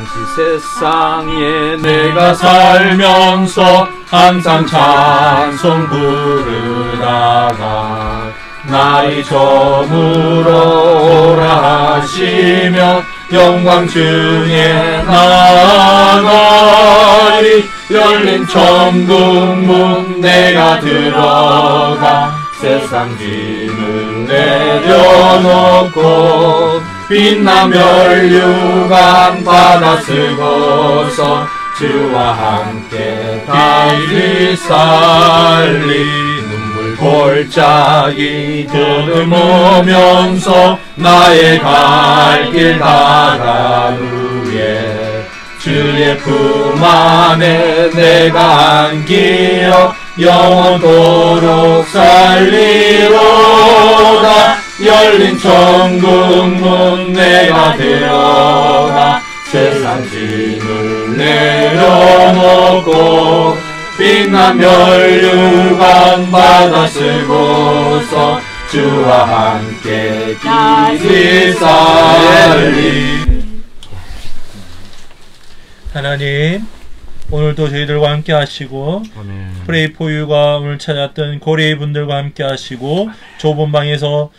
당시 세상에 내가 살면서 항상 찬송 부르다가 날이 저물어 오라 하시면 영광 중에 나가리. 열린 천국 문 내가 들어가 세상 짐을 내려놓고 빛나 멸류관 받아 쓰고서 주와 함께 다시 살리. 눈물 골짜기 더듬으면서 나의 갈 길 다간 후에 주의 품 안에 내가 안기어 영원토록 살리로다. 열린 천국 문 내가 들어가 세상 짐을 내려놓고 빛난 멸류관 받아 쓰고서 주와 함께 다시 살리. 하나님, 오늘도 저희들과 함께 하시고 프레이 포유가 오늘 찾았던 고레이 분들과 함께 하시고 좁은 방에서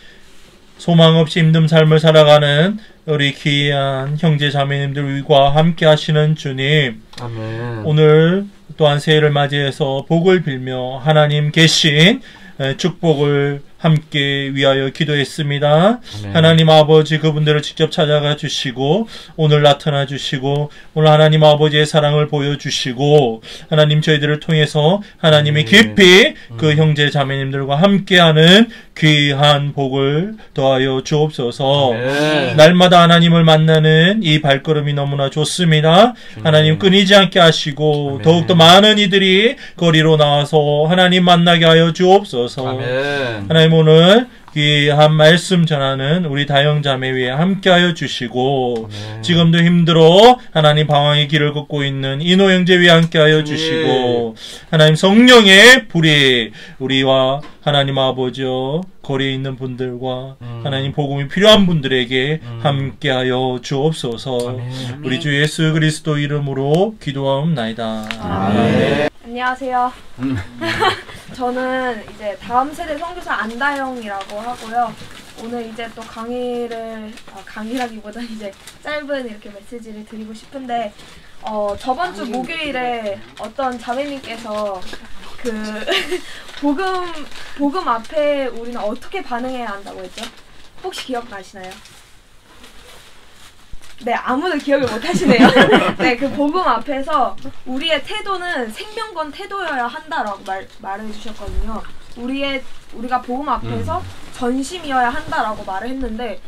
소망 없이 힘든 삶을 살아가는 우리 귀한 형제 자매님들과 함께 하시는 주님, 아멘. 오늘 또한 새해를 맞이해서 복을 빌며 하나님 계신 축복을 함께 위하여 기도했습니다. 아멘. 하나님 아버지, 그분들을 직접 찾아가 주시고 오늘 나타나 주시고 오늘 하나님 아버지의 사랑을 보여주시고 하나님 저희들을 통해서 하나님이 깊이 그 형제 자매님들과 함께하는 귀한 복을 더하여 주옵소서. 아멘. 날마다 하나님을 만나는 이 발걸음이 너무나 좋습니다. 하나님 끊이지 않게 하시고 아멘. 더욱더 많은 이들이 거리로 나와서 하나님 만나게 하여 주옵소서. 아멘. 하나님 오늘 귀한 말씀 전하는 우리 다영자매 위에 함께하여 주시고 지금도 힘들어 하나님 방황의 길을 걷고 있는 이노 형제 위에 함께하여 주시고 하나님 성령의 불이 우리와 하나님 아버지여 거리에 있는 분들과 하나님 복음이 필요한 분들에게 함께하여 주옵소서. 우리 주 예수 그리스도 이름으로 기도하옵나이다. 아멘. 안녕하세요. 저는 이제 다음 세대 선교사 안다영이라고 하고요. 오늘 이제 또 강의라기보다 이제 짧은 이렇게 메시지를 드리고 싶은데, 저번 주 목요일에 어떤 자매님께서 복음 앞에 우리는 어떻게 반응해야 한다고 했죠? 혹시 기억나시나요? 네, 아무도 기억을 못 하시네요. 네, 그 복음 앞에서 우리의 태도는 생명건 태도여야 한다라고 말해 주셨거든요. 우리가 복음 앞에서 전심이어야 한다라고 말을 했는데,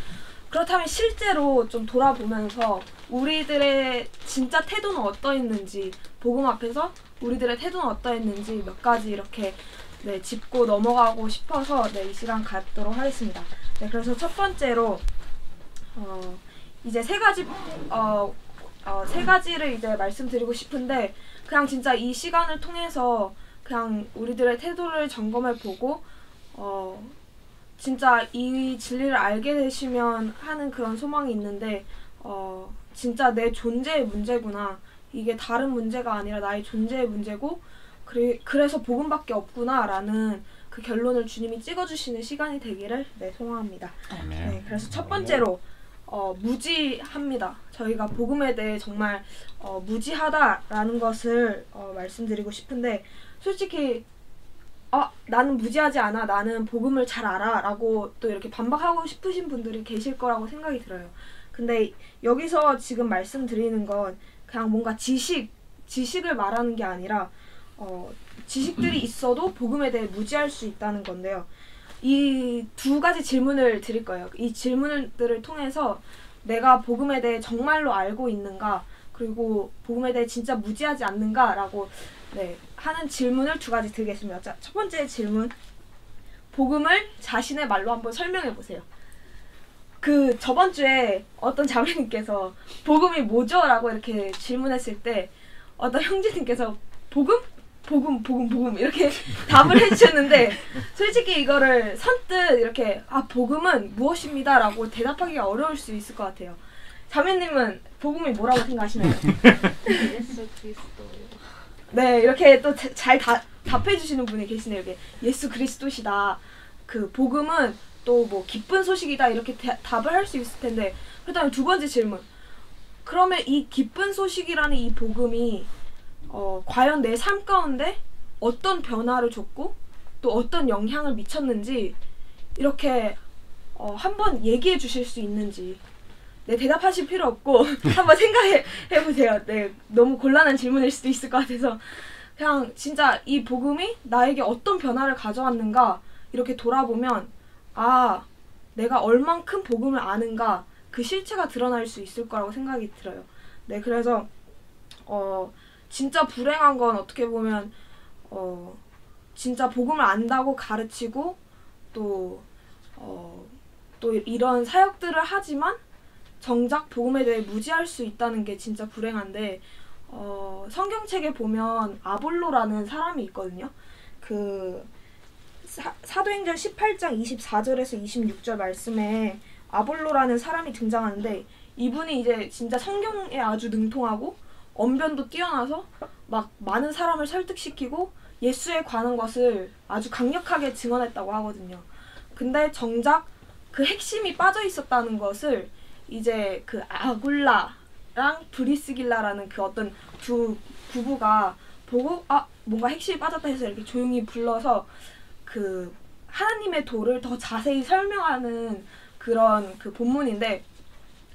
그렇다면 실제로 좀 돌아보면서 우리들의 진짜 태도는 어떠했는지, 복음 앞에서 우리들의 태도는 어떠했는지 몇 가지 이렇게 짚고 넘어가고 싶어서 이 시간 갖도록 하겠습니다. 네, 그래서 첫 번째로 이제 세 가지를 이제 말씀드리고 싶은데, 그냥 진짜 이 시간을 통해서 그냥 우리들의 태도를 점검해 보고 진짜 이 진리를 알게 되시면 하는 그런 소망이 있는데, 진짜 내 존재의 문제구나, 이게 다른 문제가 아니라 나의 존재의 문제고 그래서 복음밖에 없구나 라는 그 결론을 주님이 찍어주시는 시간이 되기를 소망합니다. 네, 그래서 첫 번째로 무지합니다. 저희가 복음에 대해 정말 무지하다라는 것을 말씀드리고 싶은데, 솔직히 나는 무지하지 않아, 나는 복음을 잘 알아 라고 또 이렇게 반박하고 싶으신 분들이 계실 거라고 생각이 들어요. 근데 여기서 지금 말씀드리는 건 그냥 뭔가 지식을 말하는 게 아니라 지식들이 있어도 복음에 대해 무지할 수 있다는 건데요. 이 두 가지 질문을 드릴 거예요. 이 질문들을 통해서 내가 복음에 대해 정말로 알고 있는가, 그리고 복음에 대해 진짜 무지하지 않는가 라고 하는 질문을 두 가지 드리겠습니다. 자, 첫 번째 질문, 복음을 자신의 말로 한번 설명해 보세요. 저번 주에 어떤 자매님께서 복음이 뭐죠? 라고 이렇게 질문했을 때 어떤 형제님께서 복음 이렇게 답을 해주셨는데, 솔직히 이거를 선뜻 이렇게 복음은 무엇입니다 라고 대답하기가 어려울 수 있을 것 같아요. 자매님은 복음이 뭐라고 생각하시나요? 예수 그리스도요. 네, 이렇게 또 잘 답해주시는 분이 계시네요. 이게 예수 그리스도시다. 그 복음은 또 뭐 기쁜 소식이다 이렇게 답을 할 수 있을 텐데, 그다음에 두 번째 질문. 그러면 이 기쁜 소식이라는 이 복음이 과연 내 삶 가운데 어떤 변화를 줬고 또 어떤 영향을 미쳤는지 이렇게 한번 얘기해 주실 수 있는지. 네, 대답하실 필요 없고 한번 생각해 보세요. 네, 너무 곤란한 질문일 수도 있을 것 같아서 그냥 진짜 이 복음이 나에게 어떤 변화를 가져왔는가 이렇게 돌아보면 아, 내가 얼만큼 복음을 아는가 그 실체가 드러날 수 있을 거라고 생각이 들어요. 네, 그래서 진짜 불행한 건 어떻게 보면 진짜 복음을 안다고 가르치고 또 이런 사역들을 하지만 정작 복음에 대해 무지할 수 있다는 게 진짜 불행한데, 성경책에 보면 아볼로라는 사람이 있거든요. 그 사도행전 18장 24절에서 26절 말씀에 아볼로라는 사람이 등장하는데, 이분이 이제 진짜 성경에 아주 능통하고 언변도 뛰어나서 막 많은 사람을 설득시키고 예수에 관한 것을 아주 강력하게 증언했다고 하거든요. 근데 정작 그 핵심이 빠져 있었다는 것을 이제 그 아굴라랑 브리스길라라는 그 어떤 두 부부가 보고 뭔가 핵심이 빠졌다 해서 이렇게 조용히 불러서 그 하나님의 도를 더 자세히 설명하는 그런 그 본문인데,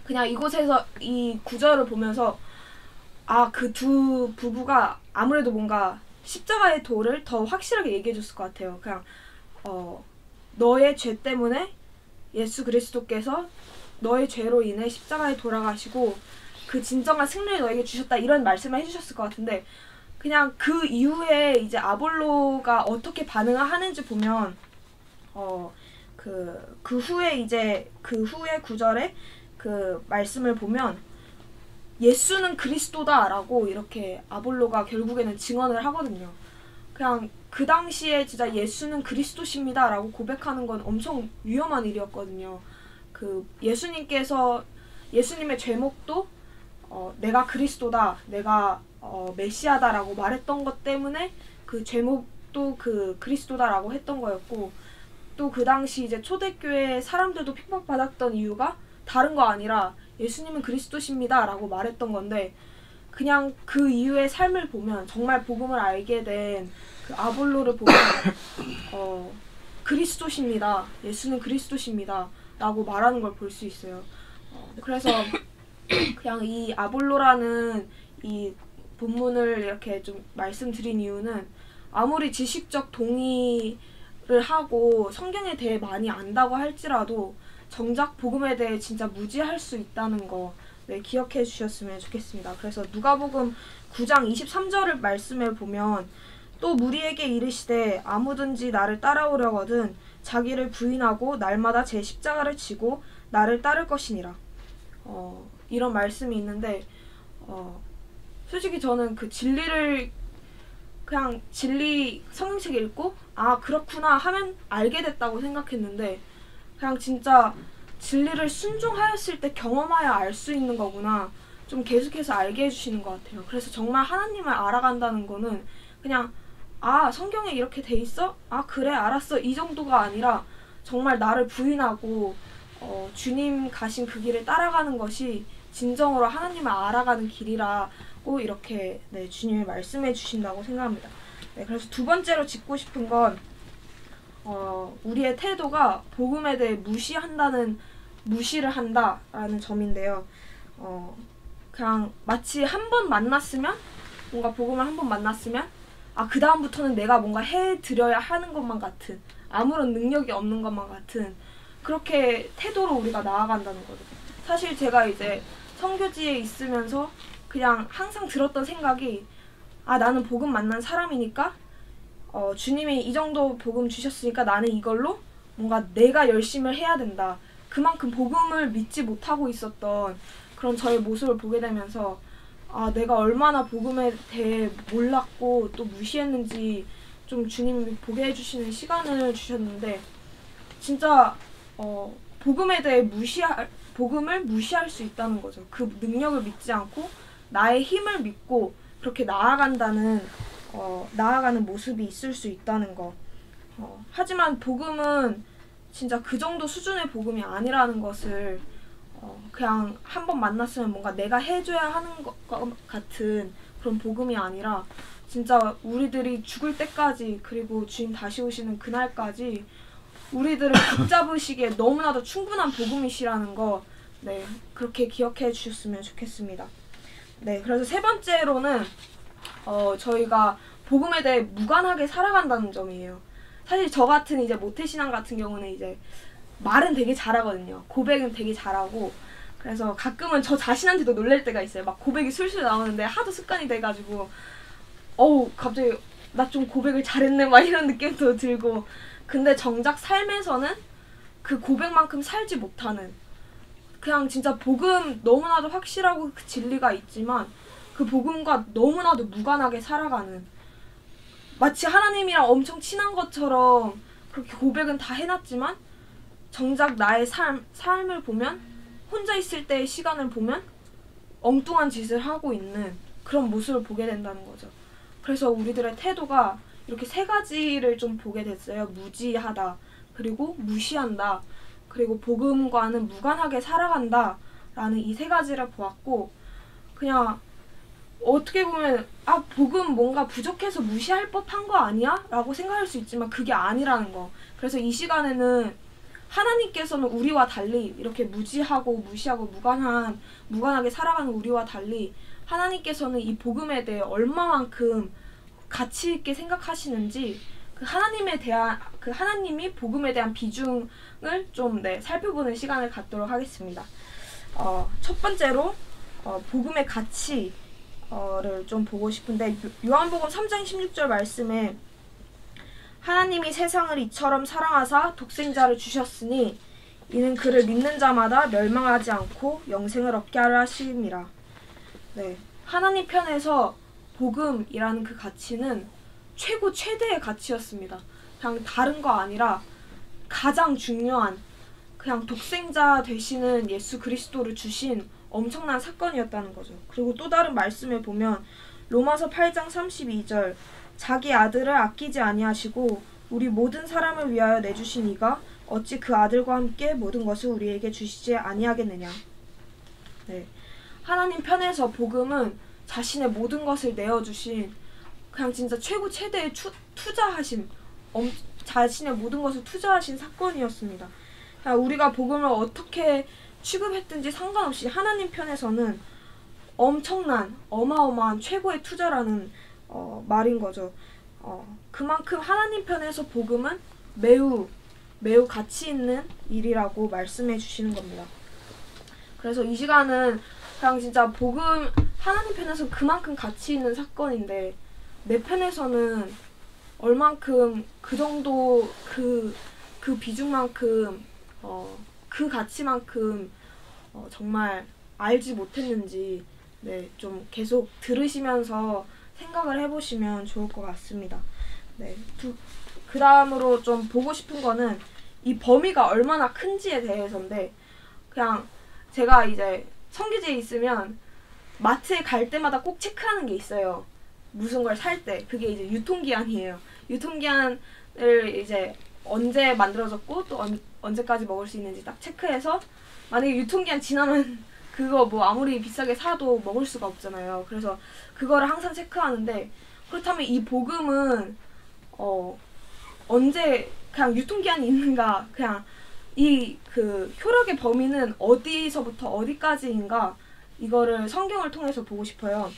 그냥 이곳에서 이 구절을 보면서 그 두 부부가 아무래도 뭔가 십자가의 도를 더 확실하게 얘기해 줬을 것 같아요. 그냥 너의 죄 때문에 예수 그리스도께서 너의 죄로 인해 십자가에 돌아가시고 그 진정한 승리를 너에게 주셨다 이런 말씀을 해주셨을 것 같은데, 그냥 그 이후에 이제 아볼로가 어떻게 반응을 하는지 보면 그 후에 구절에 그 말씀을 보면 예수는 그리스도다라고 이렇게 아볼로가 결국에는 증언을 하거든요. 그냥 그 당시에 진짜 예수는 그리스도십니다라고 고백하는 건 엄청 위험한 일이었거든요. 그 예수님의 제목도 내가 그리스도다, 내가 메시아다라고 말했던 것 때문에 그 제목도 그 그리스도다라고 했던 거였고, 또 그 당시 이제 초대교회 사람들도 핍박받았던 이유가 다른 거 아니라 예수님은 그리스도십니다라고 말했던 건데, 그냥 그 이후의 삶을 보면 정말 복음을 알게 된 그 아볼로를 보면 그리스도십니다, 예수는 그리스도십니다 라고 말하는 걸 볼 수 있어요. 그래서 그냥 이 아볼로라는 이 본문을 이렇게 좀 말씀드린 이유는, 아무리 지식적 동의를 하고 성경에 대해 많이 안다고 할지라도 정작 복음에 대해 진짜 무지할 수 있다는 거 기억해 주셨으면 좋겠습니다. 그래서 누가복음 9장 23절을 말씀을 보면, 또 무리에게 이르시되 아무든지 나를 따라오려거든 자기를 부인하고 날마다 제 십자가를 지고 나를 따를 것이니라. 이런 말씀이 있는데, 솔직히 저는 그 진리를 그냥 성경책 읽고 그렇구나 하면 알게 됐다고 생각했는데, 그냥 진짜 진리를 순종하였을 때 경험하여 알 수 있는 거구나 좀 계속해서 알게 해주시는 것 같아요. 그래서 정말 하나님을 알아간다는 거는 그냥 성경에 이렇게 돼 있어? 그래 알았어 이 정도가 아니라 정말 나를 부인하고 주님 가신 그 길을 따라가는 것이 진정으로 하나님을 알아가는 길이라고 이렇게 주님이 말씀해 주신다고 생각합니다. 그래서 두 번째로 짚고 싶은 건 우리의 태도가 복음에 대해 무시를 한다라는 점인데요. 그냥 마치 한 번 만났으면, 뭔가 복음을 한 번 만났으면 그 다음부터는 내가 뭔가 해드려야 하는 것만 같은, 아무런 능력이 없는 것만 같은 그렇게 태도로 우리가 나아간다는 거죠. 사실 제가 이제 선교지에 있으면서 그냥 항상 들었던 생각이, 나는 복음 만난 사람이니까 주님이 이 정도 복음 주셨으니까 나는 이걸로 뭔가 내가 열심히 해야 된다. 그만큼 복음을 믿지 못하고 있었던 그런 저의 모습을 보게 되면서 내가 얼마나 복음에 대해 몰랐고 또 무시했는지 좀 주님이 보게 해주시는 시간을 주셨는데, 진짜 복음에 대해 복음을 무시할 수 있다는 거죠. 그 능력을 믿지 않고 나의 힘을 믿고 그렇게 나아가는 모습이 있을 수 있다는 거. 하지만 복음은 진짜 그 정도 수준의 복음이 아니라는 것을 그냥 한 번 만났으면 뭔가 내가 해줘야 하는 것 같은 그런 복음이 아니라 진짜 우리들이 죽을 때까지 그리고 주님 다시 오시는 그날까지 우리들을 붙잡으시기에 너무나도 충분한 복음이시라는 거 네, 그렇게 기억해 주셨으면 좋겠습니다. 네, 그래서 세 번째로는 저희가 복음에 대해 무관하게 살아간다는 점이에요. 사실 저 같은 이제 모태신앙 같은 경우는 이제 말은 되게 잘하거든요. 고백은 되게 잘하고 그래서 가끔은 저 자신한테도 놀랄 때가 있어요. 막 고백이 술술 나오는데 하도 습관이 돼가지고 갑자기 나 좀 고백을 잘했네 막 이런 느낌도 들고 근데 정작 삶에서는 그 고백만큼 살지 못하는 그냥 진짜 복음 너무나도 확실하고 그 진리가 있지만 그 복음과 너무나도 무관하게 살아가는 마치 하나님이랑 엄청 친한 것처럼 그렇게 고백은 다 해놨지만 정작 나의 삶을 보면 혼자 있을 때의 시간을 보면 엉뚱한 짓을 하고 있는 그런 모습을 보게 된다는 거죠. 그래서 우리들의 태도가 이렇게 세 가지를 좀 보게 됐어요. 무지하다, 그리고 무시한다, 그리고 복음과는 무관하게 살아간다 라는 이 세 가지를 보았고 그냥 어떻게 보면 복음 뭔가 부족해서 무시할 법한 거 아니야? 라고 생각할 수 있지만 그게 아니라는 거. 그래서 이 시간에는 하나님께서는 우리와 달리 이렇게 무지하고 무시하고 무관하게 살아가는 우리와 달리 하나님께서는 이 복음에 대해 얼마만큼 가치 있게 생각하시는지 그 하나님이 복음에 대한 비중을 좀 살펴보는 시간을 갖도록 하겠습니다. 첫 번째로 복음의 가치를 좀 보고 싶은데 요한복음 3장 16절 말씀에 하나님이 세상을 이처럼 사랑하사 독생자를 주셨으니 이는 그를 믿는 자마다 멸망하지 않고 영생을 얻게 하려 하심이라. 네, 하나님 편에서 복음이라는 그 가치는 최대의 가치였습니다. 그냥 다른 거 아니라 가장 중요한 그냥 독생자 되시는 예수 그리스도를 주신 엄청난 사건이었다는 거죠. 그리고 또 다른 말씀에 보면 로마서 8장 32절 자기 아들을 아끼지 아니하시고 우리 모든 사람을 위하여 내주신 이가 어찌 그 아들과 함께 모든 것을 우리에게 주시지 아니하겠느냐. 네, 하나님 편에서 복음은 자신의 모든 것을 내어주신 그냥 진짜 최대의 투자하심 자신의 모든 것을 투자하신 사건이었습니다. 우리가 복음을 어떻게 취급했든지 상관없이 하나님 편에서는 엄청난 어마어마한 최고의 투자라는 말인 거죠. 그만큼 하나님 편에서 복음은 매우 가치 있는 일이라고 말씀해 주시는 겁니다. 그래서 이 시간은 그냥 진짜 복음 하나님 편에서 그만큼 가치 있는 사건인데 내 편에서는 얼만큼 그 정도 그 비중만큼 그 가치만큼 정말 알지 못했는지 좀 계속 들으시면서 생각을 해보시면 좋을 것 같습니다. 그 다음으로 좀 보고 싶은 거는 이 범위가 얼마나 큰지에 대해서인데 그냥 제가 이제 청규제에 있으면 마트에 갈 때마다 꼭 체크하는 게 있어요. 무슨 걸 살 때 그게 이제 유통기한이에요. 유통기한을 이제 언제 만들어졌고 또 언제까지 먹을 수 있는지 딱 체크해서 만약에 유통기한 지나면 그거 뭐 아무리 비싸게 사도 먹을 수가 없잖아요. 그래서 그거를 항상 체크하는데 그렇다면 이 복음은 언제 그냥 유통기한이 있는가 그냥 이 그 효력의 범위는 어디서부터 어디까지인가 이거를 성경을 통해서 보고 싶어요.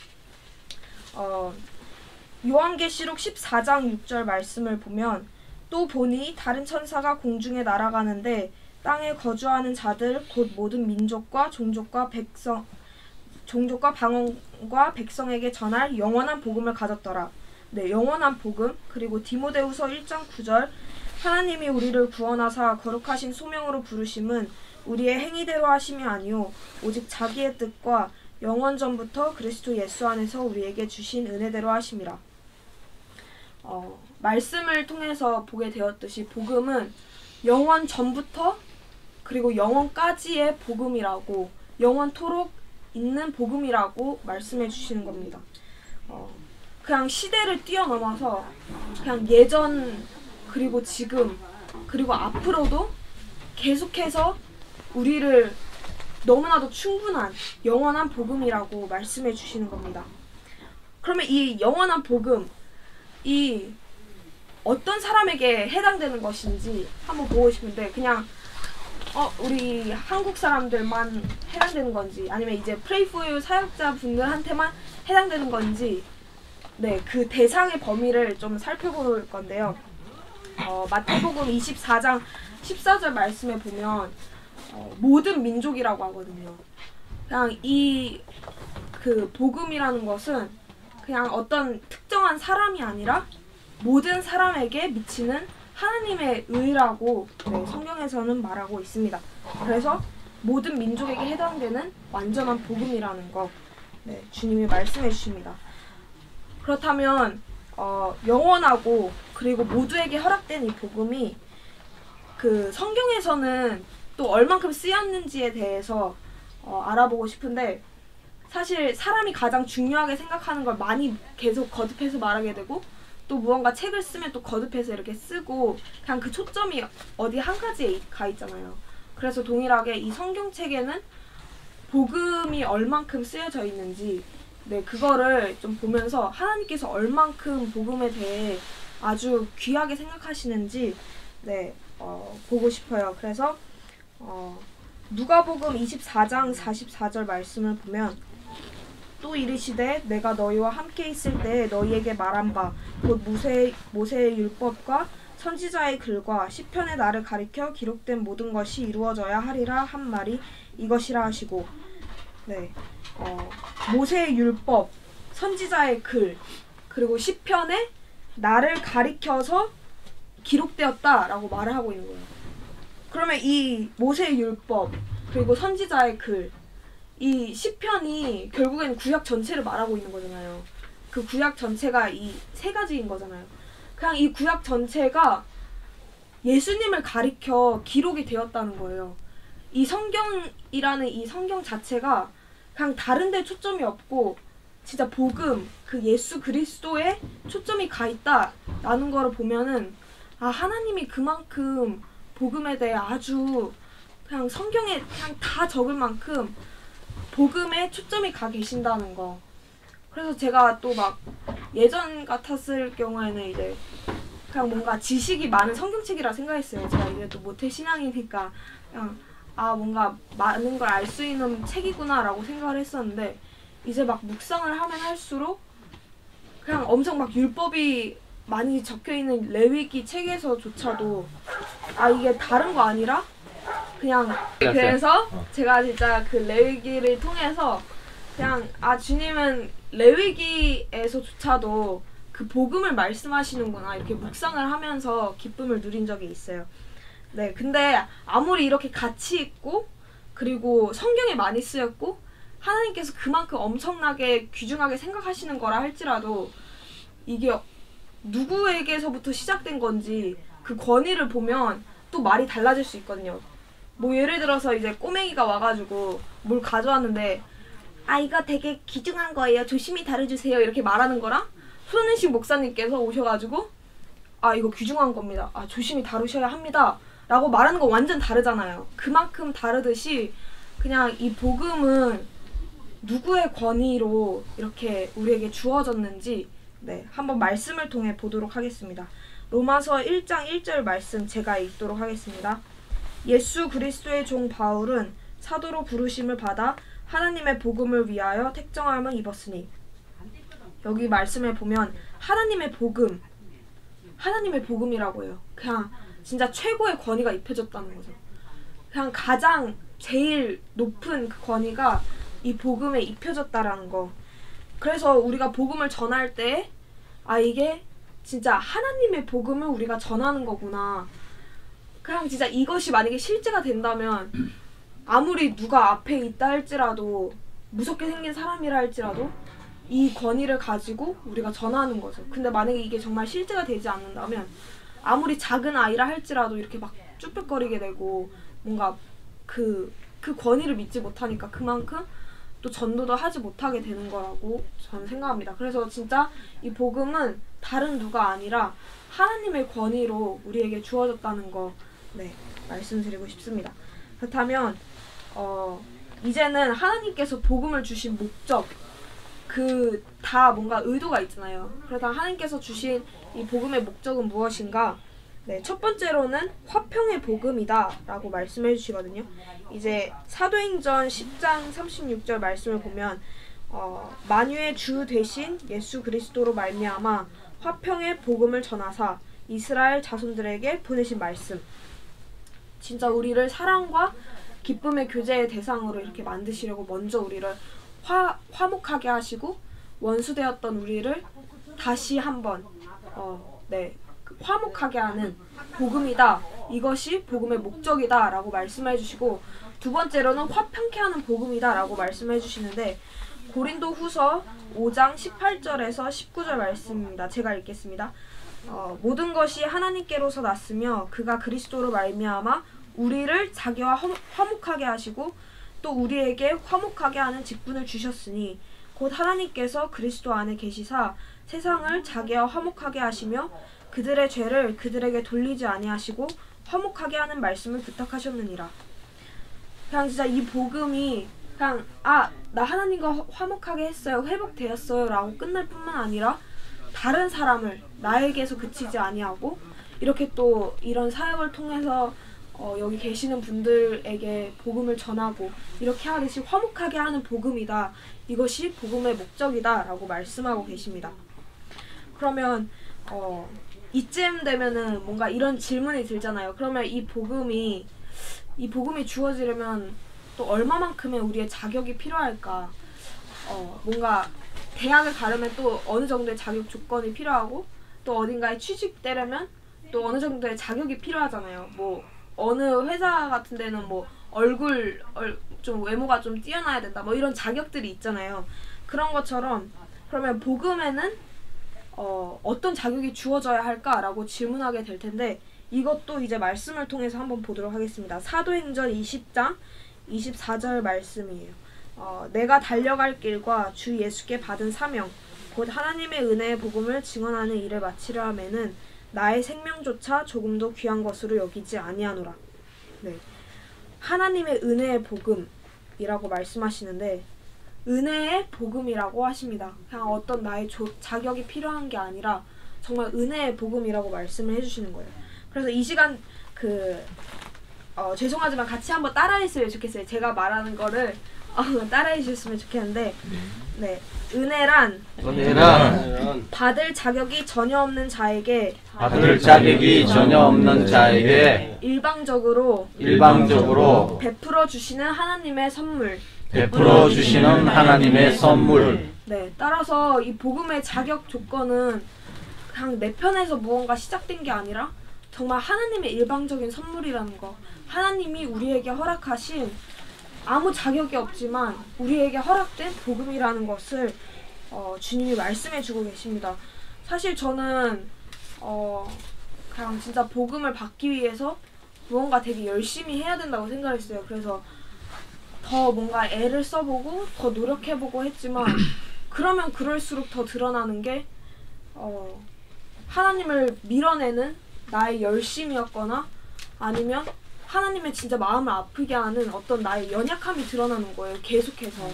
요한계시록 14장 6절 말씀을 보면 또 보니 다른 천사가 공중에 날아가는데 땅에 거주하는 자들 곧 모든 민족과 종족과 방언과 백성에게 전할 영원한 복음을 가졌더라. 네, 영원한 복음. 그리고 디모데후서 1장 9절 하나님이 우리를 구원하사 거룩하신 소명으로 부르심은 우리의 행위대로 하심이 아니요 오직 자기의 뜻과 영원 전부터 그리스도 예수 안에서 우리에게 주신 은혜대로 하심이라. 말씀을 통해서 보게 되었듯이 복음은 영원 전부터 그리고 영원까지의 복음이라고, 영원토록 있는 복음이라고 말씀해 주시는 겁니다. 그냥 시대를 뛰어넘어서 그냥 예전 그리고 지금 그리고 앞으로도 계속해서 우리를 너무나도 충분한 영원한 복음이라고 말씀해 주시는 겁니다. 그러면 이 영원한 복음, 이 어떤 사람에게 해당되는 것인지 한번 보고 싶은데, 그냥 우리 한국 사람들만 해당되는 건지, 아니면 이제 Pray for You 사역자 분들한테만 해당되는 건지, 네, 그 대상의 범위를 좀 살펴볼 건데요. 마태복음 24장 14절 말씀에 보면 모든 민족이라고 하거든요. 그냥 그 복음이라는 것은 그냥 어떤 특정한 사람이 아니라 모든 사람에게 미치는 하나님의 의라고, 네, 성경에서는 말하고 있습니다. 그래서 모든 민족에게 해당되는 완전한 복음이라는 거, 네, 주님이 말씀해 주십니다. 그렇다면 영원하고 그리고 모두에게 허락된 이 복음이 그 성경에서는 또 얼만큼 쓰였는지에 대해서 알아보고 싶은데, 사실 사람이 가장 중요하게 생각하는 걸 많이 계속 거듭해서 말하게 되고, 또 무언가 책을 쓰면 또 거듭해서 이렇게 쓰고, 그냥 그 초점이 어디 한 가지에 가 있잖아요. 그래서 동일하게 이 성경책에는 복음이 얼만큼 쓰여져 있는지, 네, 그거를 좀 보면서 하나님께서 얼만큼 복음에 대해 아주 귀하게 생각하시는지, 네, 보고 싶어요. 그래서 누가복음 24장 44절 말씀을 보면, 또 이르시되 내가 너희와 함께 있을 때 너희에게 말한 바 곧 모세의 율법과 선지자의 글과 시편의 나를 가리켜 기록된 모든 것이 이루어져야 하리라 한 말이 이것이라 하시고, 네, 모세의 율법, 선지자의 글, 그리고 시편에 나를 가리켜서 기록되었다라고 말을 하고 있는 거예요. 그러면 이 모세의 율법, 그리고 선지자의 글, 이 시편이 결국에는 구약 전체를 말하고 있는 거잖아요. 그 구약 전체가 이 세 가지인 거잖아요. 그냥 이 구약 전체가 예수님을 가리켜 기록이 되었다는 거예요. 이 성경이라는 이 성경 자체가 그냥 다른 데 초점이 없고 진짜 복음, 그 예수 그리스도에 초점이 가 있다라는 거를 보면은, 아, 하나님이 그만큼 복음에 대해 아주 그냥 성경에 그냥 다 적을 만큼 복음에 초점이 가 계신다는 거. 그래서 제가 또 막 예전 같았을 경우에는 이제 그냥 뭔가 지식이 많은 성경책이라 생각했어요. 제가 이제 또 모태 신앙이니까 그냥 뭔가 많은 걸 알 수 있는 책이구나 라고 생각을 했었는데, 이제 막 묵상을 하면 할수록 그냥 엄청 막 율법이 많이 적혀있는 레위기 책에서조차도 이게 다른 거 아니라 그냥, 그래서 제가 진짜 그 레위기를 통해서 그냥 주님은 레위기에서조차도 그 복음을 말씀하시는구나 이렇게 묵상을 하면서 기쁨을 누린 적이 있어요. 네, 근데 아무리 이렇게 가치 있고 그리고 성경에 많이 쓰였고 하나님께서 그만큼 엄청나게 귀중하게 생각하시는 거라 할지라도, 이게 누구에게서부터 시작된 건지 그 권위를 보면 또 말이 달라질 수 있거든요. 뭐 예를 들어서 이제 꼬맹이가 와가지고 뭘 가져왔는데, 이거 되게 귀중한 거예요, 조심히 다뤄주세요 이렇게 말하는 거랑, 손은식 목사님께서 오셔가지고 이거 귀중한 겁니다, 조심히 다루셔야 합니다 라고 말하는 거 완전 다르잖아요. 그만큼 다르듯이 그냥 이 복음은 누구의 권위로 이렇게 우리에게 주어졌는지, 네, 한번 말씀을 통해 보도록 하겠습니다. 로마서 1장 1절 말씀 제가 읽도록 하겠습니다. 예수 그리스도의 종 바울은 사도로 부르심을 받아 하나님의 복음을 위하여 택정함을 입었으니, 여기 말씀을 보면 하나님의 복음, 하나님의 복음이라고 해요. 그냥 진짜 최고의 권위가 입혀졌다는 거죠. 그냥 가장 제일 높은 그 권위가 이 복음에 입혀졌다라는 거. 그래서 우리가 복음을 전할 때 이게 진짜 하나님의 복음을 우리가 전하는 거구나. 그냥 진짜 이것이 만약에 실제가 된다면, 아무리 누가 앞에 있다 할지라도, 무섭게 생긴 사람이라 할지라도 이 권위를 가지고 우리가 전하는 거죠. 근데 만약에 이게 정말 실제가 되지 않는다면, 아무리 작은 아이라 할지라도 이렇게 막 쭈뼛거리게 되고 뭔가 그 권위를 믿지 못하니까 그만큼 또 전도도 하지 못하게 되는 거라고 저는 생각합니다. 그래서 진짜 이 복음은 다른 누가 아니라 하나님의 권위로 우리에게 주어졌다는 거 말씀드리고 싶습니다. 그렇다면 이제는 하나님께서 복음을 주신 목적, 다 뭔가 의도가 있잖아요. 그래서 하나님께서 주신 이 복음의 목적은 무엇인가? 첫 번째로는 화평의 복음이다 라고 말씀해 주시거든요. 이제 사도행전 10장 36절 말씀을 보면 만유의 주 되신 예수 그리스도로 말미암아 화평의 복음을 전하사 이스라엘 자손들에게 보내신 말씀. 진짜 우리를 사랑과 기쁨의 교제의 대상으로 이렇게 만드시려고 먼저 우리를 화목하게 하시고 원수되었던 우리를 다시 한번 화목하게 하는 복음이다. 이것이 복음의 목적이다 라고 말씀해 주시고, 두 번째로는 화평케 하는 복음이다 라고 말씀해 주시는데 고린도 후서 5장 18절에서 19절 말씀입니다. 제가 읽겠습니다. 모든 것이 하나님께로서 났으며 그가 그리스도로 말미암아 우리를 자기와 화목하게 하시고 또 우리에게 화목하게 하는 직분을 주셨으니 곧 하나님께서 그리스도 안에 계시사 세상을 자기와 화목하게 하시며 그들의 죄를 그들에게 돌리지 아니하시고 화목하게 하는 말씀을 부탁하셨느니라. 그냥 진짜 이 복음이 그냥 나 하나님과 화목하게 했어요, 회복되었어요 라고 끝날 뿐만 아니라 다른 사람을 나에게서 그치지 아니하고 이렇게 또 이런 사역을 통해서 여기 계시는 분들에게 복음을 전하고 이렇게 하듯이 화목하게 하는 복음이다. 이것이 복음의 목적이다 라고 말씀하고 계십니다. 그러면 이쯤 되면은 뭔가 이런 질문이 들잖아요. 그러면 이 복음이 주어지려면 또 얼마만큼의 우리의 자격이 필요할까? 뭔가 대학을 가려면 또 어느 정도의 자격 조건이 필요하고 또 어딘가에 취직되려면 또 어느 정도의 자격이 필요하잖아요. 뭐 어느 회사 같은 데는 뭐 좀 외모가 좀 뛰어나야 된다. 뭐 이런 자격들이 있잖아요. 그런 것처럼 그러면 복음에는 어떤 자격이 주어져야 할까라고 질문하게 될 텐데 이것도 이제 말씀을 통해서 한번 보도록 하겠습니다. 사도행전 20장 24절 말씀이에요. 내가 달려갈 길과 주 예수께 받은 사명 곧 하나님의 은혜의 복음을 증언하는 일을 마치려 하면은 나의 생명조차 조금도 귀한 것으로 여기지 아니하노라. 하나님의 은혜의 복음이라고 말씀하시는데 은혜의 복음이라고 하십니다. 그냥 어떤 나의 자격이 필요한 게 아니라 정말 은혜의 복음이라고 말씀을 해주시는 거예요. 그래서 이 시간 죄송하지만 같이 한번 따라했으면 좋겠어요. 제가 말하는 거를 따라해 주셨으면 좋겠는데 은혜란 받을 자격이 전혀 없는 자에게 일방적으로 베풀어 주시는 하나님의 선물. 따라서 이 복음의 자격 조건은 그냥 내 편에서 무언가 시작된 게 아니라 정말 하나님의 일방적인 선물이라는 거. 하나님이 우리에게 허락하신 아무 자격이 없지만 우리에게 허락된 복음이라는 것을 주님이 말씀해 주고 계십니다. 사실 저는 그냥 진짜 복음을 받기 위해서 무언가 되게 열심히 해야 된다고 생각했어요. 그래서 더 뭔가 애를 써보고 더 노력해보고 했지만 그러면 그럴수록 더 드러나는 게 하나님을 밀어내는 나의 열심이었거나 아니면 하나님의 진짜 마음을 아프게 하는 어떤 나의 연약함이 드러나는 거예요. 계속해서.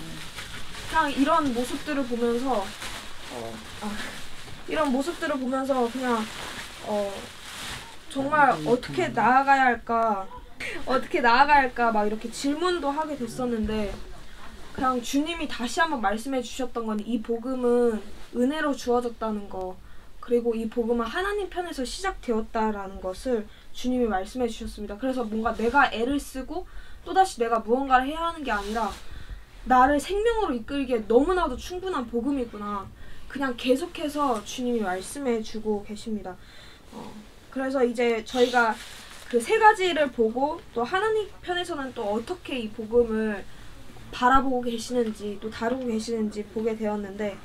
그냥 이런 모습들을 보면서 그냥 정말 어떻게 나아가야 할까 막 이렇게 질문도 하게 됐었는데 그냥 주님이 다시 한번 말씀해 주셨던 건 이 복음은 은혜로 주어졌다는 거, 그리고 이 복음은 하나님 편에서 시작되었다라는 것을 주님이 말씀해 주셨습니다. 그래서 뭔가 내가 애를 쓰고 또다시 내가 무언가를 해야 하는 게 아니라 나를 생명으로 이끌기에 너무나도 충분한 복음이구나. 그냥 계속해서 주님이 말씀해 주고 계십니다. 그래서 이제 저희가 그 세 가지를 보고 또 하나님 편에서는 또 어떻게 이 복음을 바라보고 계시는지 또 다루고 계시는지 보게 되었는데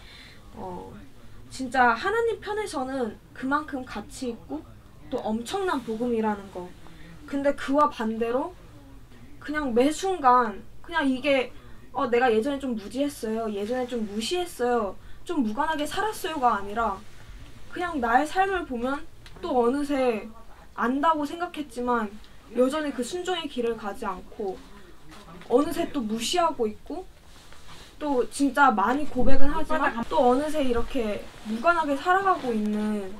진짜 하나님 편에서는 그만큼 가치 있고 또 엄청난 복음이라는 거. 근데 그와 반대로 그냥 매 순간 그냥 이게 내가 예전에 좀 무지했어요. 예전에 좀 무시했어요. 좀 무관하게 살았어요가 아니라 그냥 나의 삶을 보면 또 어느새 안다고 생각했지만 여전히 그 순종의 길을 가지 않고 어느새 또 무시하고 있고 또 진짜 많이 고백은 하지만 또 어느새 이렇게 무관하게 살아가고 있는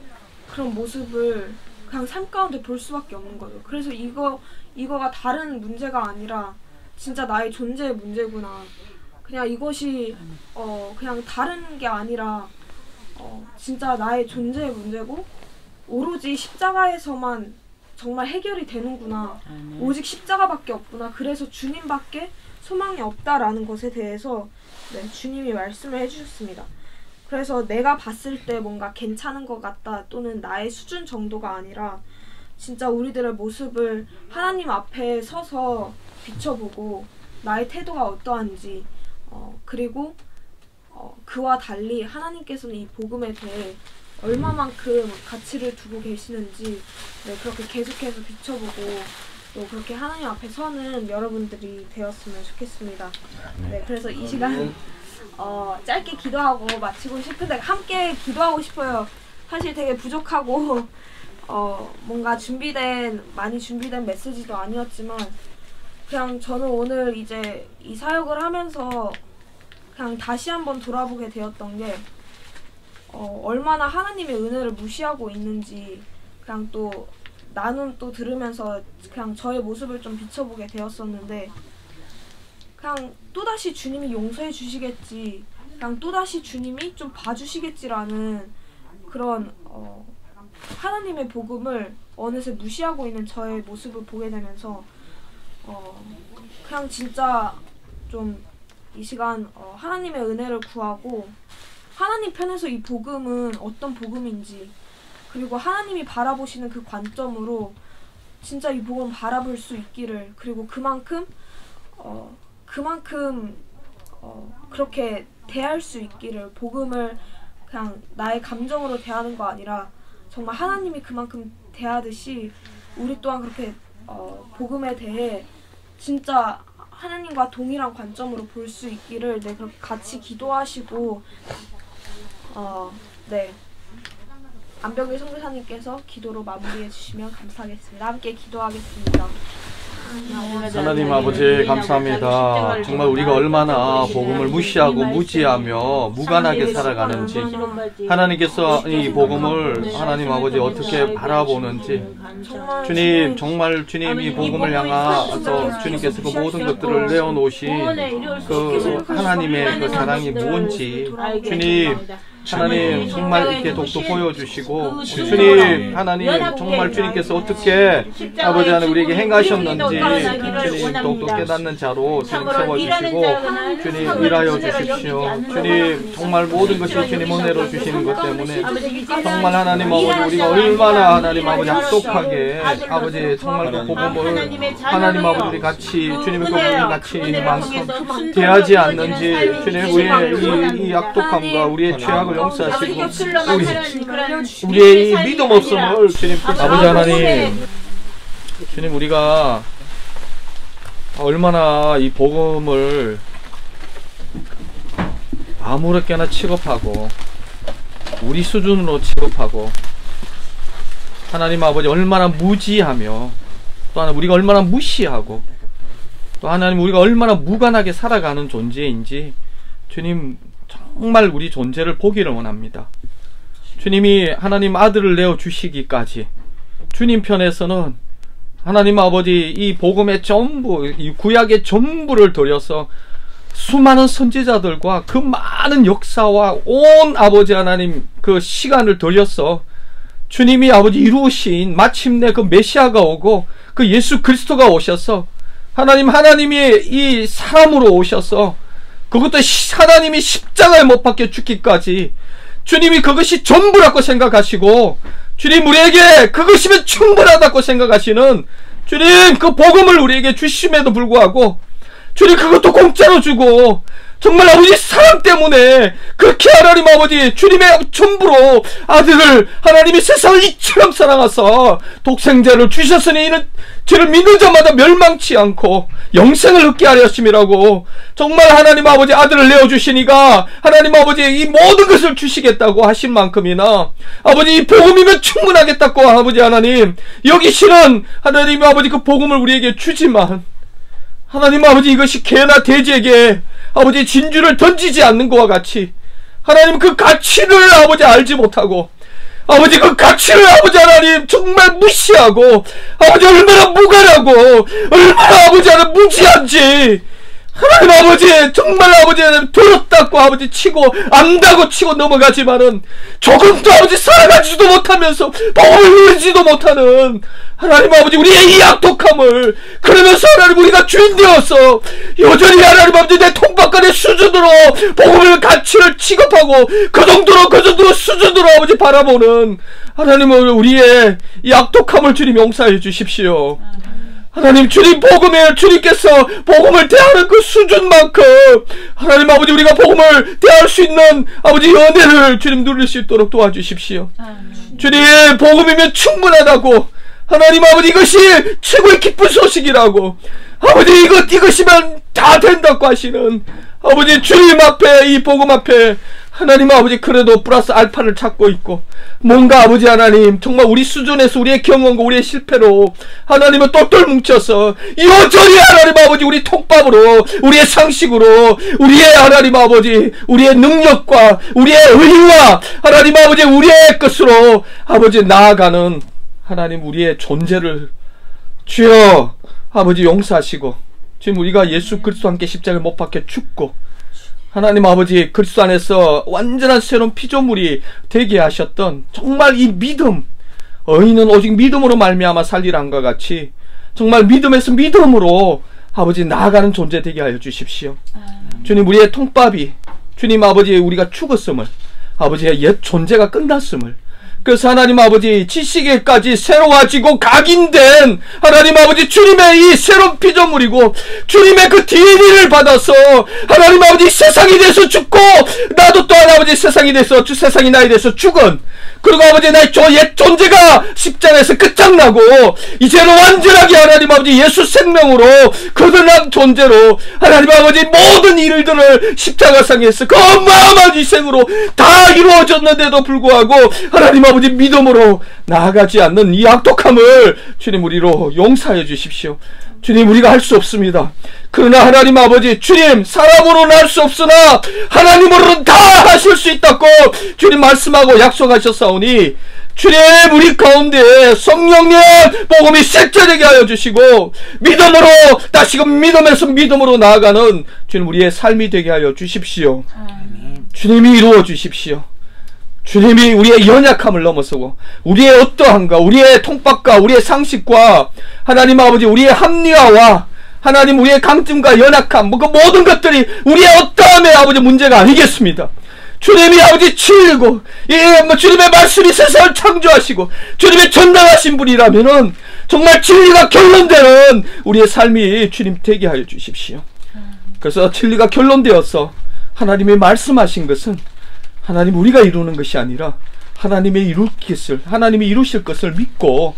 그런 모습을 그냥 삶 가운데 볼 수밖에 없는 거예요. 그래서 이거가 다른 문제가 아니라 진짜 나의 존재의 문제구나. 그냥 이것이 그냥 다른 게 아니라 진짜 나의 존재의 문제고 오로지 십자가에서만 정말 해결이 되는구나. 오직 십자가밖에 없구나. 그래서 주님밖에 소망이 없다라는 것에 대해서 네, 주님이 말씀을 해주셨습니다. 그래서 내가 봤을 때 뭔가 괜찮은 것 같다 또는 나의 수준 정도가 아니라 진짜 우리들의 모습을 하나님 앞에 서서 비춰보고 나의 태도가 어떠한지 그리고 그와 달리 하나님께서는 이 복음에 대해 얼마만큼 가치를 두고 계시는지 네, 그렇게 계속해서 비춰보고 또 그렇게 하나님 앞에 서는 여러분들이 되었으면 좋겠습니다. 네, 그래서 이 시간 짧게 기도하고 마치고 싶은데 함께 기도하고 싶어요. 사실 되게 부족하고 뭔가 많이 준비된 메시지도 아니었지만 그냥 저는 오늘 이제 이 사역을 하면서 그냥 다시 한번 돌아보게 되었던 게 얼마나 하나님의 은혜를 무시하고 있는지 그냥 또 나눔 또 들으면서 그냥 저의 모습을 좀 비춰보게 되었었는데 그냥 또다시 주님이 용서해 주시겠지 그냥 또다시 주님이 좀 봐주시겠지라는 그런 하나님의 복음을 어느새 무시하고 있는 저의 모습을 보게 되면서 그냥 진짜 좀 이 시간 하나님의 은혜를 구하고 하나님 편에서 이 복음은 어떤 복음인지 그리고 하나님이 바라보시는 그 관점으로 진짜 이 복음을 바라볼 수 있기를 그리고 그만큼 그렇게 대할 수 있기를 복음을 그냥 나의 감정으로 대하는 거 아니라 정말 하나님이 그만큼 대하듯이 우리 또한 그렇게 복음에 대해 진짜 하나님과 동일한 관점으로 볼 수 있기를 네, 그렇게 같이 기도하시고 네 안병길 선교사님께서 기도로 마무리해 주시면 감사하겠습니다. 함께 기도하겠습니다. 하나님 아버지 감사합니다. 정말 우리가 얼마나 복음을 무시하고 무지하며 무관하게 살아가는지 하나님께서 이 복음을 하나님 아버지 어떻게 바라보는지 주님 정말 주님이 복음을 향하서 주님께서 그 모든 것들을 내어놓으신 그 하나님의 그 사랑이 뭔지 주님 하나님 정말 이렇게 독도 보여주시고 주님 하나님 정말 주님께서 어떻게 아버지 하나님 우리에게 행하셨는지 주님 독도 깨닫는 자로 주님 세워주시고 주님 일하여 주십시오. 주님 정말 모든 것이 주님 은혜로 주시는 것 때문에 정말 하나님 아버지 우리가 얼마나 하나님 아버지 악독하게 아버지 정말 그 복음을 하나님 아버지 같이 주님의 복음이 같이 만큼 대하지 않는지 주님 우리의 이 악독함과 우리의 죄악을 용서하시고 우리의 이 믿음 없음을 주님 아버지 하나님 주님 우리가 얼마나 이 복음을 아무렇게나 취급하고 우리 수준으로 취급하고 하나님 아버지 얼마나 무지하며 또 하나 우리가 얼마나 무시하고 또 하나님 우리가 얼마나 무관하게 살아가는 존재인지 주님 정말 우리 존재를 보기를 원합니다. 주님이 하나님 아들을 내어주시기까지 주님 편에서는 하나님 아버지 이 복음의 전부 이 구약의 전부를 들여서 수많은 선지자들과 그 많은 역사와 온 아버지 하나님 그 시간을 들여서 주님이 아버지 이루신 마침내 그 메시아가 오고 그 예수 그리스도가 오셔서 하나님이 이 사람으로 오셔서 그것도 하나님이 십자가에 못 박혀 죽기까지 주님이 그것이 전부라고 생각하시고 주님 우리에게 그것이면 충분하다고 생각하시는 주님 그 복음을 우리에게 주심에도 불구하고 주님 그것도 공짜로 주고 정말 아버지 사랑 때문에 그렇게 하나님 아버지 주님의 전부로 아들을 하나님이 세상을 이처럼 사랑하사 독생자를 주셨으니 이는 저를 믿는 자마다 멸망치 않고 영생을 얻게 하려 하심이라고. 정말 하나님 아버지 아들을 내어주시니까 하나님 아버지 이 모든 것을 주시겠다고 하신 만큼이나 아버지 이 복음이면 충분하겠다고 아버지 하나님 여기시는 하나님 아버지 그 복음을 우리에게 주지만 하나님 아버지 이것이 개나 돼지에게 아버지 진주를 던지지 않는 것과 같이 하나님 그 가치를 아버지 알지 못하고 아버지 그 가치를 아버지 하나님 정말 무시하고 아버지 얼마나 무관하고 얼마나 아버지 하나님 무지한지 하나님 아버지 정말 아버지 하나님 들었다고 아버지 치고 안다고 치고 넘어가지만은 조금도 아버지 살아가지도 못하면서 복음을 누리지도 못하는 하나님 아버지 우리의 이 악독함을 그러면서 하나님 우리가 주인 되어서 여전히 하나님 아버지 내 통박간의 수준으로 복음을 가치를 취급하고 그 정도로 수준으로 아버지 바라보는 하나님을 우리의 이 악독함을 주님 용서해 주십시오. 하나님 주님 복음에 주님께서 복음을 대하는 그 수준만큼 하나님 아버지 우리가 복음을 대할 수 있는 아버지 은혜를 주님 누릴 수 있도록 도와주십시오. 주님 복음이면 충분하다고 하나님 아버지 이것이 최고의 기쁜 소식이라고 아버지 이것이면 다 된다고 하시는 아버지 주님 앞에 이 복음 앞에 하나님 아버지 그래도 플러스 알파를 찾고 있고 뭔가 아버지 하나님 정말 우리 수준에서 우리의 경험과 우리의 실패로 하나님은 똘똘 뭉쳐서 여전히 하나님 아버지 우리 통밥으로 우리의 상식으로 우리의 하나님 아버지 우리의 능력과 우리의 의와 하나님 아버지 우리의 것으로 아버지 나아가는 하나님 우리의 존재를 주여 아버지 용서하시고 지금 우리가 예수 그리스도 함께 십자가에 못 박혀 죽고 하나님 아버지 그리스도 안에서 완전한 새로운 피조물이 되게 하셨던 정말 이 믿음 의인은 오직 믿음으로 말미암아 살리란과 같이 정말 믿음에서 믿음으로 아버지 나아가는 존재 되게 하여 주십시오. 주님 우리의 통밥이 주님 아버지 우리가 죽었음을 아버지의 옛 존재가 끝났음을 그래서 하나님 아버지 지식에까지 새로워지고 각인된 하나님 아버지 주님의 이 새로운 피조물이고 주님의 그 DNA를 받아서 하나님 아버지 세상이 돼서 죽고 나도 또한 아버지 세상이 돼서 세상이 나에 대해서 죽은 그리고 아버지 나의 옛 존재가 십자가에서 끝장나고 이제는 완전하게 하나님 아버지 예수 생명으로 거듭난 존재로 하나님 아버지 모든 일들을 십자가상에서 그 어마어마한 희생으로 다 이루어졌는데도 불구하고 하나님 아버지 믿음으로 나아가지 않는 이 악독함을 주님 우리로 용서해 주십시오. 주님 우리가 할 수 없습니다. 그러나 하나님 아버지 주님 사람으로는 할 수 없으나 하나님으로는 다 하실 수 있다고 주님 말씀하고 약속하셨사오니 주님 우리 가운데 성령의 복음이 색자되게 하여 주시고 믿음으로 다시금 믿음에서 믿음으로 나아가는 주님 우리의 삶이 되게 하여 주십시오. 주님이 이루어 주십시오. 주님이 우리의 연약함을 넘어서고 우리의 어떠함과 우리의 통밥과 우리의 상식과 하나님 아버지 우리의 합리화와 하나님 우리의 강점과 연약함 그 모든 것들이 우리의 어떠함의 아버지 문제가 아니겠습니다. 주님이 아버지 진리고 주님의 말씀이 세상을 창조하시고 주님의 전당하신 분이라면은 정말 진리가 결론되는 우리의 삶이 주님 되게 하여 주십시오. 그래서 진리가 결론되어서 하나님이 말씀하신 것은 하나님 우리가 이루는 것이 아니라 하나님이 이루실 것을 믿고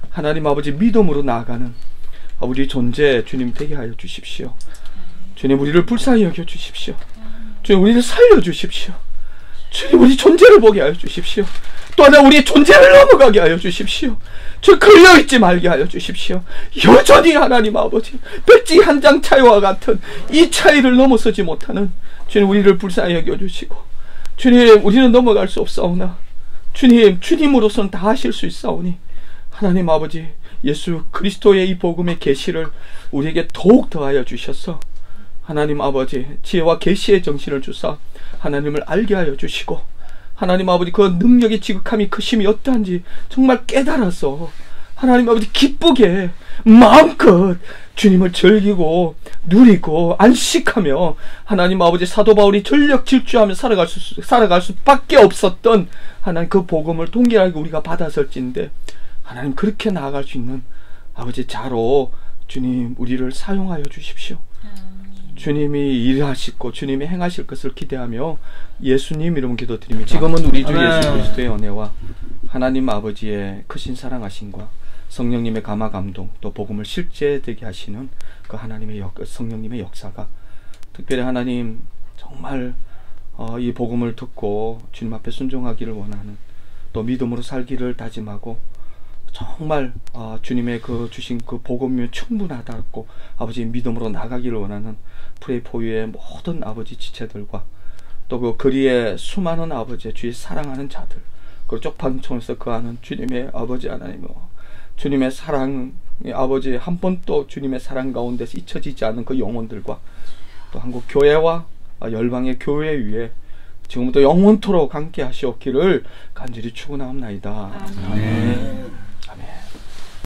하나님 아버지 믿음으로 나아가는 우리 존재 주님 되게 하여 주십시오. 주님 우리를 불쌍히 여겨 주십시오. 주님 우리를 살려 주십시오. 주님 우리 존재를 보게 하여 주십시오. 또 하나 우리의 존재를 넘어가게 하여 주십시오. 주 걸려있지 말게 하여 주십시오. 여전히 하나님 아버지 백지 한 장 차이와 같은 이 차이를 넘어서지 못하는 주님 우리를 불쌍히 여겨 주시고 주님 우리는 넘어갈 수 없사오나 주님으로서는 다 하실 수 있사오니 하나님 아버지 예수 그리스도의 이 복음의 계시를 우리에게 더욱 더하여 주셔서 하나님 아버지 지혜와 계시의 정신을 주사 하나님을 알게 하여 주시고 하나님 아버지 그 능력의 지극함이 크심이 어떠한지 정말 깨달아서 하나님 아버지 기쁘게 마음껏 주님을 즐기고 누리고 안식하며 하나님 아버지 사도 바울이 전력 질주하며 살아갈 수밖에 없었던 하나님 그 복음을 동일하게 우리가 받았을진데 하나님 그렇게 나아갈 수 있는 아버지 자로 주님 우리를 사용하여 주십시오. 주님이 일하시고 주님이 행하실 것을 기대하며 예수님 이름 기도드립니다. 지금은 우리 주 예수 그리스도의 은혜와 하나님 아버지의 크신 사랑하심과 성령님의 감화 감동 또 복음을 실제되게 하시는 그 하나님의 성령님의 역사가 특별히 하나님 정말 이 복음을 듣고 주님 앞에 순종하기를 원하는 또 믿음으로 살기를 다짐하고 정말 주님의 그 주신 그 복음이 충분하다고 아버지 믿음으로 나가기를 원하는 프레이포유의 모든 아버지 지체들과 또 그 거리에 수많은 아버지 주의 사랑하는 자들 그리고 쪽방촌에서 거하는 주님의 아버지 하나님 주님의 사랑 아버지 한 번도 주님의 사랑 가운데서 잊혀지지 않은 그 영혼들과 또 한국 교회와 열방의 교회 위에 지금부터 영원토록 함께 하시옵기를 간절히 축원하옵나이다. 아멘.